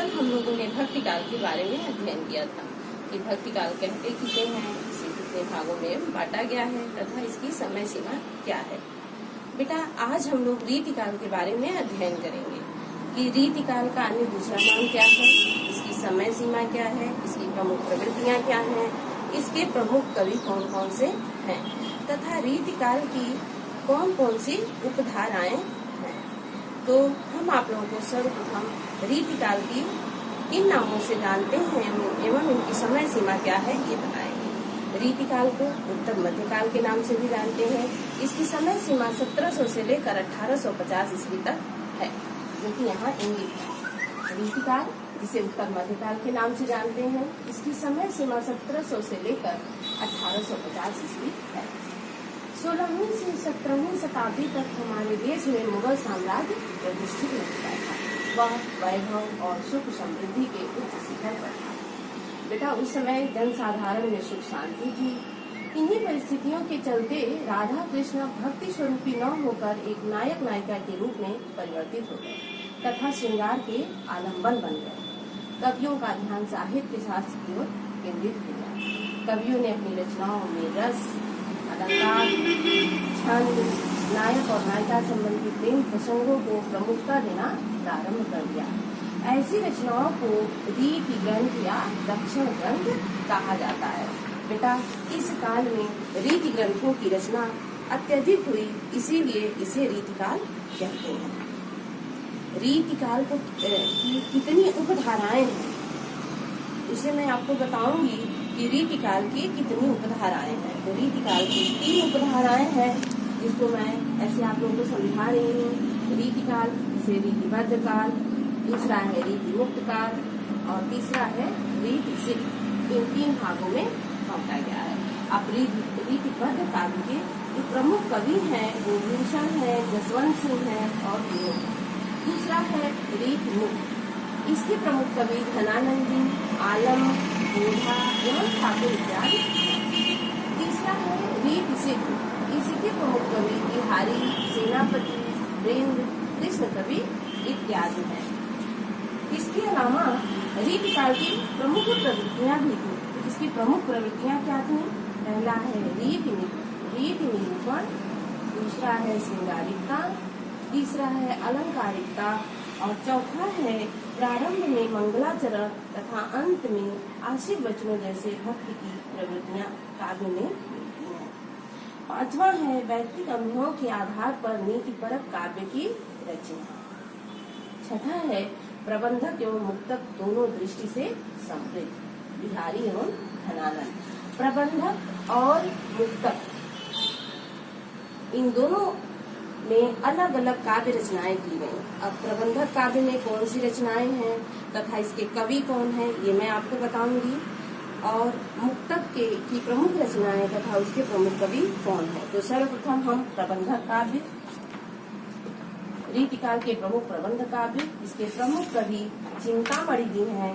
कल हम लोगों ने भक्ति काल के बारे में अध्ययन किया था कि भक्ति काल कहते किसे हैं, इसे कितने भागों में बांटा गया है तथा इसकी समय सीमा क्या है। बेटा आज हम लोग रीति काल के बारे में अध्ययन करेंगे कि रीति काल का अन्य दूसरा नाम क्या है, इसकी समय सीमा क्या है, इसकी प्रमुख प्रवृत्तियाँ क्या हैं, इसके प्रमुख कवि कौन कौन से हैं तथा रीति काल की कौन कौन सी उपधाराएं हैं। तो हम आप लोगों को सर्वप्रथम रीति काल की किन नामों से जानते हैं एवं इनकी समय सीमा क्या है ये बताएंगे। रीति काल को उत्तर मध्य काल के नाम से भी जानते हैं। इसकी समय सीमा 1700 से लेकर 1850 ईस्वी तक है, जो कि यहाँ इंगित है। रीति काल जिसे उत्तर मध्य काल के नाम से जानते हैं, इसकी समय सीमा 1700 से लेकर 1850 ईस्वी है। 16वीं से 17वीं शताब्दी तक हमारे देश में मुगल साम्राज्य प्रतिष्ठित हो चुका था। वह वैभव और सुख समृद्धि के उच्च शिखर पर था। बेटा उस समय जनसाधारण में सुख शांति थी। इन्हीं परिस्थितियों के चलते राधा कृष्ण भक्ति स्वरूपी न होकर एक नायक नायिका के रूप में परिवर्तित हो गए तथा श्रृंगार के आलम्बन बन गए। कवियों का ध्यान साहित्य शास्त्र की ओर केंद्रित हो गया। कवियों ने अपनी रचनाओं में रस, अलंकार, छंद, नायक और नायिका संबंधी प्रेम प्रसंगों को प्रमुखता देना प्रारंभ कर दिया। ऐसी रचनाओं को रीति ग्रंथ या दक्षिण ग्रंथ कहा जाता है। बेटा इस काल में रीति ग्रंथों की रचना अत्यधिक हुई, इसीलिए इसे रीति काल कहते हैं। रीति काल को कितनी उपधाराएं हैं उसे मैं आपको बताऊंगी कि रीति काल की कितनी उपधाराएं हैं। तो रीति काल की 3 उपधाराएं हैं, जिसको मैं ऐसे आप लोगों को समझा रही हूँ। रीति काल जिसे रीतिबद्ध काल, दूसरा है रीति मुक्त काल और तीसरा है रीति सिद्ध। इन 3 भागों में बांटा गया है। अब रीतिबद्ध काल के जो प्रमुख कवि हैं वो भूषण है, जसवंत सिंह है और विनोद। दूसरा है रीति मुक्त, इसके प्रमुख कवि धनानंद जी, आलम, बोधा एवं ठाकुर इत्यादि। तीसरा है रीति सिद्ध, इसके प्रमुख कवि बिहारी, सेनापति, वीरेंद्र, कृष्ण कवि इत्यादि हैं। इसके अलावा रीति काल की प्रमुख प्रवृत्तियां भी थी। इसकी प्रमुख प्रवृत्तियां क्या थी? पहला है रीति निरूपण, दूसरा है श्रृंगारिकता, तीसरा है अलंकारिकता और चौथा है प्रारंभ में मंगलाचरण तथा अंत में आशीर्वचनों जैसे भक्ति की प्रवृत्तियां काव्य में मिलती हैं। पांचवा है व्यक्तिगत अनुभवों के आधार पर नीतिपरक काव्य की रचना। छठा है प्रबंधक एवं मुक्तक दोनों दृष्टि से समृद्ध, बिहारी एवं धनानंद। प्रबंधक और मुक्तक इन दोनों में अलग अलग काव्य रचनाएं की गई। अब प्रबंधक काव्य में कौन सी रचनाएं हैं तथा इसके कवि कौन हैं ये मैं आपको बताऊंगी, और मुक्तक की प्रमुख रचनाएं तथा उसके प्रमुख कवि कौन हैं। तो सर्वप्रथम हम प्रबंधक काव्य, रीति काल के प्रमुख प्रबंध काव्य, इसके प्रमुख कवि चिंतामणि जी हैं,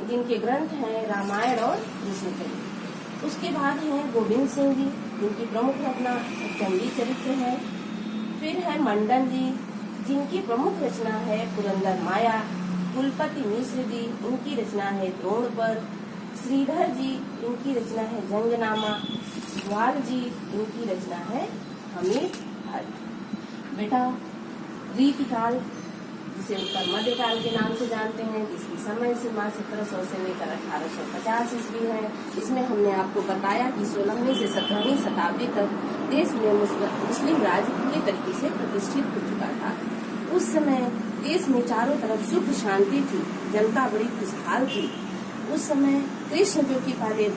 जिनके ग्रंथ हैं रामायण और कृष्ण। उसके बाद है गोविंद सिंह जी, जिनकी प्रमुख रचना चंडी चरित्र है। फिर है मंडन जी, जिनकी प्रमुख रचना है पुरंदर माया। कुलपति मिश्र जी, इनकी रचना है द्रोण पर। श्रीधर जी, इनकी रचना है जंगनामा। ग्वाल जी, इनकी रचना है हमीर भट्ट। बेटा रीति काल जिसे उत्तर मध्य काल के नाम से जानते हैं, जिसकी समय सीमा 1700 से लेकर 1850 ईस्वी है। इसमें हमने आपको बताया कि 16वीं से 17वीं शताब्दी तक देश में मुस्लिम राज पूरी तरीके से प्रतिष्ठित हो चुका था। उस समय देश में चारों तरफ सुख शांति थी, जनता बड़ी खुशहाल थी। उस समय कृष्ण जो कि पहले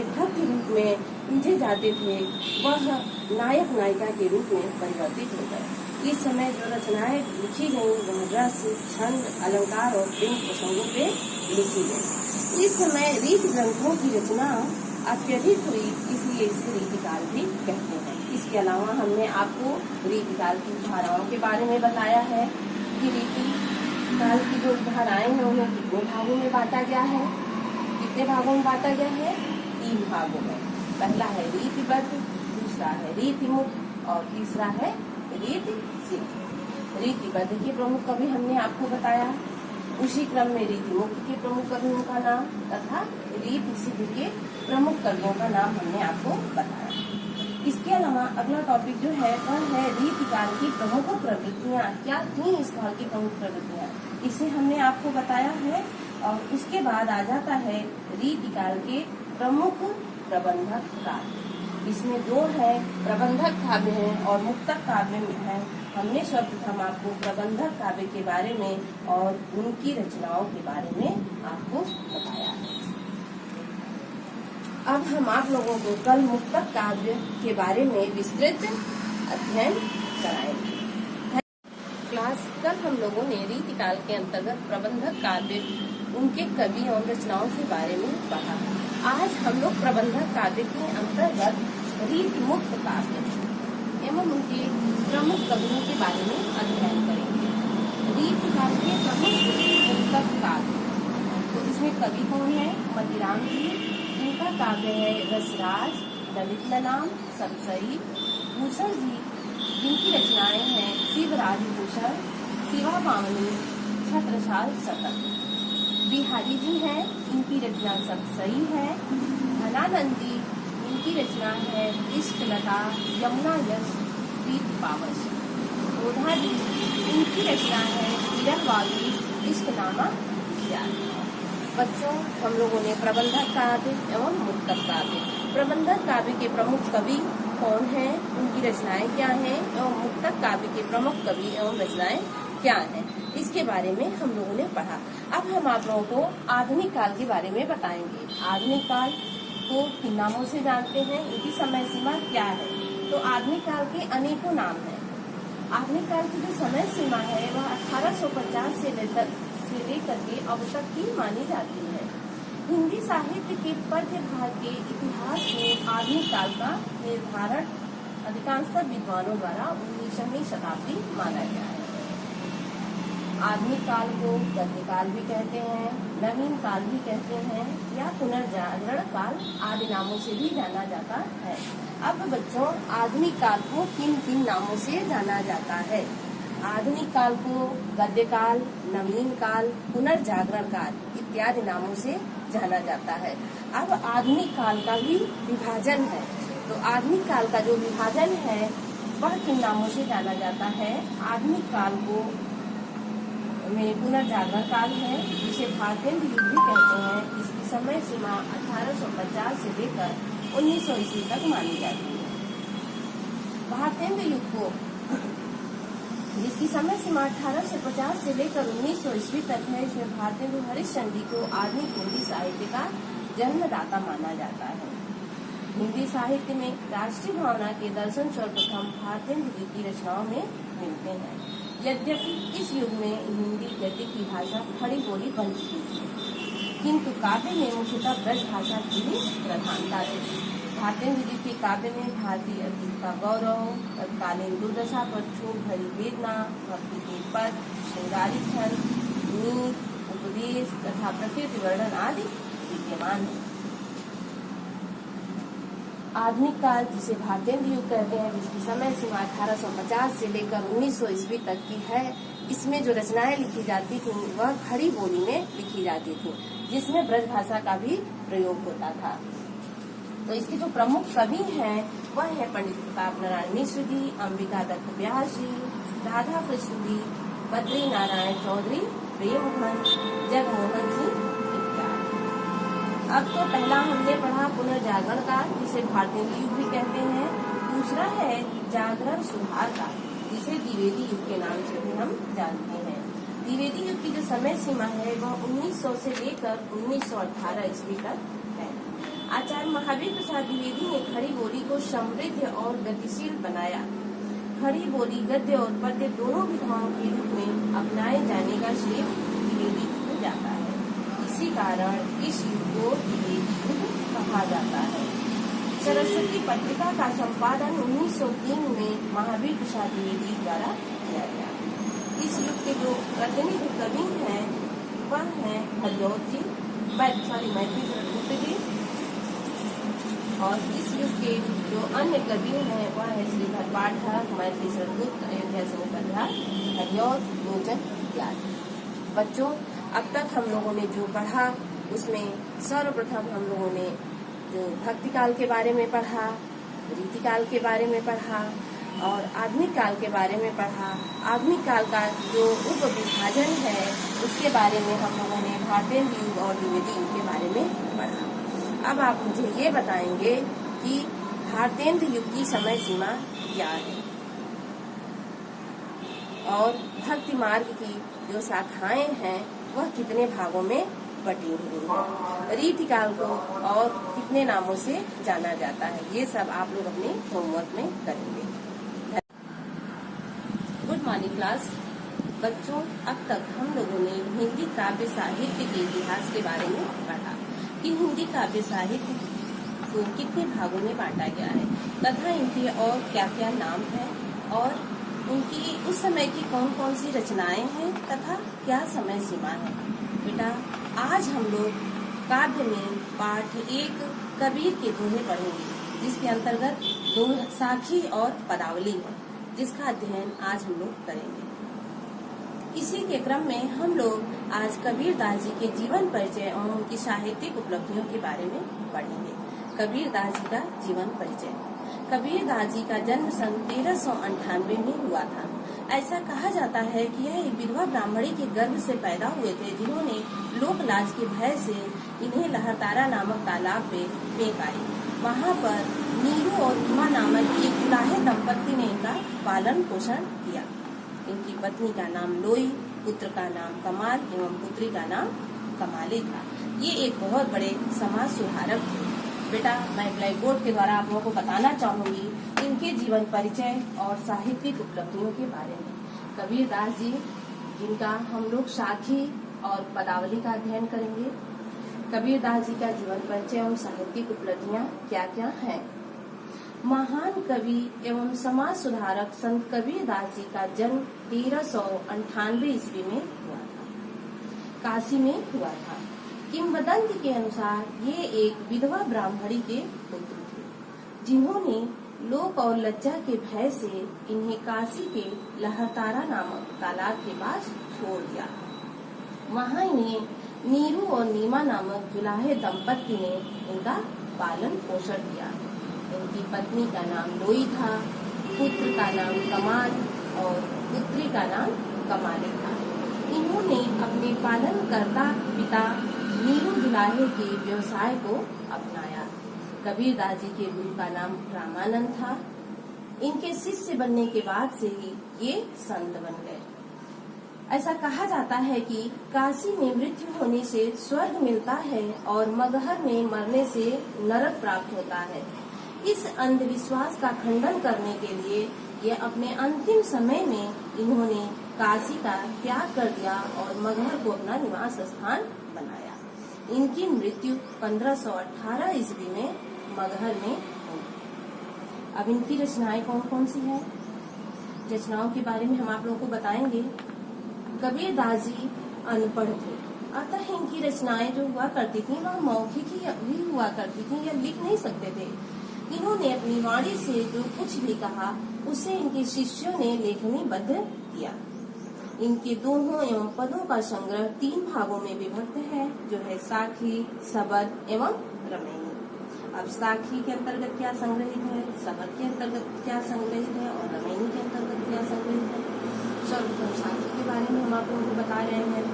भक्त रूप में पूजे जाते थे, वह नायक नायिका के रूप में परिवर्तित हो गए। इस समय जो रचनाएं लिखी गयी वह रस, छंद, अलंकार और प्रेम प्रसंगों पे लिखी गयी। इस समय रीति ग्रंथों की रचना अत्यधिक हुई, इसलिए इसे रीति काल भी कहते हैं। इसके अलावा हमने आपको रीति काल की धाराओं के बारे में बताया है कि रीति काल की जो धाराएं हैं उन्हें कितने भागों में बांटा गया है। कितने भागों में बांटा गया है? 3 भागों में। पहला है रीतिबद्ध, दूसरा है रीति मुक्त और तीसरा है रीति सिद्ध। रीति बद्ध के प्रमुख कवि हमने आपको बताया, उसी क्रम में रीति मुक्त के प्रमुख कवियों का नाम तथा रीति सिद्ध के प्रमुख कवियों का नाम हमने आपको बताया। इसके अलावा अगला टॉपिक जो है वह है रीति काल की प्रमुख प्रवृत्तियाँ। क्या थी इस काल की प्रमुख प्रवृत्तियाँ, इसे हमने आपको बताया है। और उसके बाद आ जाता है रीति काल के प्रमुख प्रबंधक काव्य। इसमें दो है, प्रबंधक काव्य है और मुक्तक काव्य है। हमने सर्वप्रथम आपको प्रबंधक काव्य के बारे में और उनकी रचनाओं के बारे में आपको बताया है। अब हम आप लोगों को कल मुक्तक काव्य के बारे में विस्तृत अध्ययन कराएंगे। क्लास कल हम लोगों ने रीति काल के अंतर्गत प्रबंधक काव्य, उनके कवि और रचनाओं के बारे में पढ़ा। आज हम लोग प्रबंधक काव्य के अंतर्गत रीति मुक्त काव्य एवं उनके प्रमुख कवियों के बारे में अध्ययन करेंगे। रीति काल के प्रमुख मुक्तक काव्य, तो इसमें कवि कौन है? मतीराम जी, जिनका काव्य है रसराज, ललित ललाम, सप्तसरी। भूषण जी, जिनकी रचनाएं हैं शिवराज भूषण, शिवा पावनी, छत्रसाल शतक। बिहारी जी हैं, इनकी रचना सप्तसरी है। धनानंद जी, इनकी रचना है इष्टलता, यमुना यश, प्रीत पावस। ओधा जी, इनकी रचना है विरहवागीश, इष्टनामा इत्यादि। बच्चों, हम लोगों ने प्रबंधक काव्य एवं मुक्तक काव्य, प्रबंधक काव्य के प्रमुख कवि कौन हैं, उनकी रचनाएं क्या हैं, एवं मुक्तक काव्य के प्रमुख कवि एवं रचनाएं क्या हैं, इसके बारे में हम लोगों ने पढ़ा। अब हम आप लोगों को आधुनिक काल के बारे में बताएंगे। आधुनिक काल को किन नामों से जानते हैं, इनकी समय सीमा क्या है? तो आधुनिक काल के अनेकों नाम हैं। आधुनिक काल की जो समय सीमा है वह 1850 से लेकर के अब तक की मानी जाती है। हिंदी साहित्य के पद्य भाग के इतिहास में आधुनिक काल का निर्धारण अधिकांशतः विद्वानों द्वारा 19वीं शताब्दी माना गया है। आधुनिक काल को गद्य काल भी कहते हैं, नवीन काल भी कहते हैं या पुनर्जागरण काल आदि नामों से भी जाना जाता है। अब बच्चों, आधुनिक काल को किन किन नामों से जाना जाता है? आधुनिक काल को गद्य काल, नवीन काल, पुनर्जागरण काल इत्यादि नामों से जाना जाता है। अब आधुनिक काल का भी विभाजन है, तो आधुनिक काल का जो विभाजन है वह किन नामों से जाना जाता है? आधुनिक काल को में पुनर्जागरण काल है, जिसे भारतेंद्र युग भी कहते हैं। इसकी समय सीमा 1850 से लेकर 1900 ईस्वी तक मानी जाती है। भारतेंद्र युग को, जिसकी समय सीमा 1850 से लेकर 1900 ईस्वी तक है, इसमें भारतेंद्र हरिश्चंद्र जी को आधुनिक हिंदी साहित्य का जन्मदाता माना जाता है। हिंदी साहित्य में राष्ट्रीय भावना के दर्शन सर्वप्रथम भारतेंद्र जी की रचनाओं में मिलते हैं। यद्यपि इस युग में हिंदी गद्य की भाषा खड़ी बोली बन चुकी थी, किंतु काव्य में मुख्यतः ब्रज भाषा की भी प्रधानता थी। भारतेंद्र जी के काव्य में भारतीय अतीत का गौरव, तत्कालीन दुर्दशा पर क्षोभ भरी वेदना, भक्ति के पद, श्रृंगारी छंद, नीति, उपदेश तथा प्रकृति वर्णन आदि विद्यमान है। आधुनिक काल, जिसे भारतेंद्र युग कहते हैं, जिसकी समय सीमा 1850 से लेकर 1900 ईस्वी तक की है, इसमें जो रचनाएं लिखी जाती थी वह खड़ी बोली में लिखी जाती थी, जिसमें ब्रज भाषा का भी प्रयोग होता था। तो इसके जो प्रमुख कवि हैं वह है पंडित प्रताप नारायण मिश्र जी, अंबिका दत्त व्यास जी, राधा कृष्ण जी, बद्री नारायण चौधरी, प्रेमहंस, जगमोहन सिंह इत्यादि। अब तो पहला हमने पढ़ा पुनर्जागरण काल, जिसे भारतेंद्र युग भी कहते हैं। दूसरा है जागरण सुधार काल, जिसे द्विवेदी युग के नाम से भी हम जानते हैं। द्विवेदी युग की जो समय सीमा है वह 1900 से लेकर 1918 ईस्वी तक है। आचार्य महावीर प्रसाद द्विवेदी ने खड़ी बोली को समृद्ध और गतिशील बनाया। खड़ी बोली गद्य और पद्य दोनों विधाओं के रूप में अपनाए जाने का श्रेय द्विवेदी को जाता है। इसी कारण इस युग को द्विवेदी युग कहा जाता है। सरस्वती पत्रिका का संपादन 1903 में महावीर प्रसाद द्विवेदी द्वारा किया गया। इस युग के जो प्रतिनिधि कवि हैं वह हैं हरिऔध जी, मैथिली शरदगुप्त जी, और इस युग के जो अन्य कवि हैं वह है श्रीधर पाठक, मैथिली शरदगुप्त, अयोध्या सिंह उपाध्याय हरिऔध, लोचन इत्यादि। बच्चों, अब तक हम लोगों ने जो पढ़ा उसमें सर्वप्रथम हम लोगों ने जो भक्ति काल के बारे में पढ़ा, रीति काल के बारे में पढ़ा और आधुनिक काल के बारे में पढ़ा। आधुनिक काल का जो उप विभाजन है उसके बारे में हम लोगों ने भारतेंद्र युग और द्विवेदी युग के बारे में पढ़ा। अब आप मुझे ये बताएंगे कि भारतेंद्र युग की समय सीमा क्या है और भक्ति मार्ग की जो शाखाएं हैं वह कितने भागों में बटी हुई है, रीति काल को और कितने नामों से जाना जाता है। ये सब आप लोग अपने होमवर्क में करेंगे। Good morning class. बच्चों, अब तक हम लोगों ने हिंदी काव्य साहित्य के इतिहास के बारे में पढ़ा कि हिंदी काव्य साहित्य को कितने भागों में बांटा गया है तथा इनके और क्या क्या नाम है और उनकी उस समय की कौन कौन सी रचनाएं हैं तथा क्या समय सीमा है। बेटा, आज हम लोग काव्य में पाठ 1 कबीर के दोहे पढ़ेंगे, जिसके अंतर्गत दो साखी और पदावली है, जिसका अध्ययन आज हम लोग करेंगे। इसी के क्रम में हम लोग आज कबीर दास जी के जीवन परिचय और उनकी साहित्यिक उपलब्धियों के बारे में पढ़ेंगे। कबीर दास जी का जीवन परिचय। कबीर दास जी का जन्म सन 1398 में हुआ था। ऐसा कहा जाता है कि यह एक विधवा ब्राह्मणी के गर्भ से पैदा हुए थे, जिन्होंने लोक लाज के भय से इन्हें लहरतारा नामक तालाब पे फेंक आई। वहाँ पर नीरू और नीमा नामक एक दुलाहे दंपत्ति ने इनका पालन पोषण किया। इनकी पत्नी का नाम लोई, पुत्र का नाम कमाल एवं पुत्री का नाम कमाली था। ये एक बहुत बड़े समाज सुधारक थे। बेटा, मैं ब्लैक बोर्ड के द्वारा आप लोगों को बताना चाहूंगी इनके जीवन परिचय और साहित्यिक उपलब्धियों के बारे में। कबीर दास जी, जिनका हम लोग साखी और पदावली का अध्ययन करेंगे। कबीर दास जी का जीवन परिचय और साहित्यिक उपलब्धियां क्या क्या हैं। महान कवि एवं समाज सुधारक संत कबीर दास जी का जन्म 1398 ईस्वी में हुआ था, काशी में हुआ था। किंवदंती के अनुसार ये एक विधवा ब्राह्मणी के पुत्र थे, जिन्होंने लोक और लज्जा के भय से इन्हें काशी के लहरतारा नामक तालाब के पास छोड़ दिया। वहाँ इन्हें नीरू और नीमा नामक जुलाहे दंपत्ति ने इनका पालन पोषण किया। इनकी पत्नी का नाम लोई था, पुत्र का नाम कमाल और पुत्री का नाम कमाली था। इन्होंने अपने पालनकर्ता पिता नीरू जुलाहे के व्यवसाय को अपनाया। कबीर दास जी के गुरु का नाम रामानंद था। इनके शिष्य बनने के बाद से ही ये संत बन गए। ऐसा कहा जाता है कि काशी में मृत्यु होने से स्वर्ग मिलता है और मगहर में मरने से नरक प्राप्त होता है। इस अंधविश्वास का खंडन करने के लिए ये अपने अंतिम समय में इन्होंने काशी का त्याग कर दिया और मगहर को अपना निवास स्थान बनाया। इनकी मृत्यु 1518 ईस्वी में मगहर में हुई। अब इनकी रचनाएं कौन कौन सी हैं? रचनाओं के बारे में हम आप लोगों को बताएंगे। कबीर दास जी अनपढ़ थे, अतः इनकी रचनाएं जो हुआ करती थी वह मौखिक ही हुआ करती थी, या लिख नहीं सकते थे। इन्होंने अपनी वाणी से जो कुछ भी कहा उसे इनके शिष्यों ने लेखनीबद्ध किया। इनके दोहों एवं पदों का संग्रह 3 भागों में विभक्त है, जो है साखी, सबद एवं रमैनी। अब साखी के अंतर्गत क्या संग्रहित है, सबद के अंतर्गत क्या संग्रहित है और रमैनी के अंतर्गत क्या संग्रहित है। सर्वप्रथम साखी के बारे में हम आप लोगों को बता रहे हैं।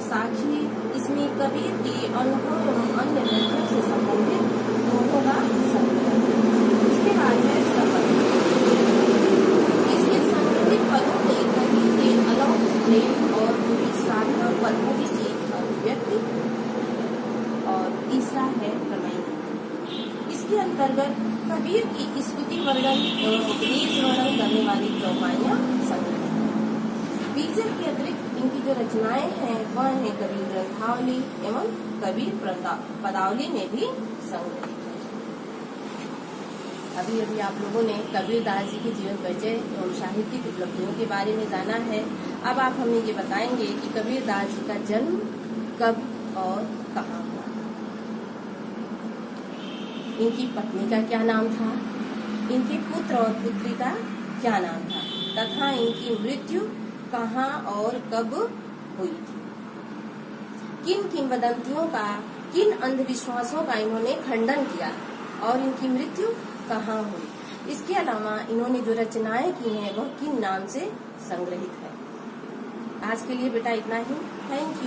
साखी, इसमें कबीर के अनुभव एवं अन्य ग्रंथों से संबंधित दोहों का संग्रह है। उसके बाद है सबद। इसके संग्रहित पदों में कबीर के अलौकिक प्रेम और उनकी साधना पद्धति की अभिव्यक्ति। और तीसरा है रमैनी। इसके अंतर्गत कबीर की स्तुति वर्णन एवं उपदेश वर्णन करने वाली चौपाइयां संग्रहित हैं। बीजक के अतिरिक्त इनकी जो रचनाएं हैं वह है कबीर ग्रंथावली एवं कबीर पदावली में भी संग्रहित है। अभी अभी आप लोगों ने कबीर दास जी के जीवन परिचय एवं साहित्यिक उपलब्धियों के बारे में जाना है। अब आप हमें ये बताएंगे कि कबीर दास जी का जन्म कब और कहाँ हुआ। इनकी पत्नी का क्या नाम था, इनके पुत्र और पुत्री का क्या नाम था तथा इनकी मृत्यु कहाँ और कब हुई थी। किन किंवदंतियों का, किन अंधविश्वासों का इन्होंने खंडन किया और इनकी मृत्यु कहाँ हुई। इसके अलावा इन्होंने जो रचनाएं की हैं वह किन नाम से संग्रहित है। आज के लिए बेटा इतना ही। Thank you.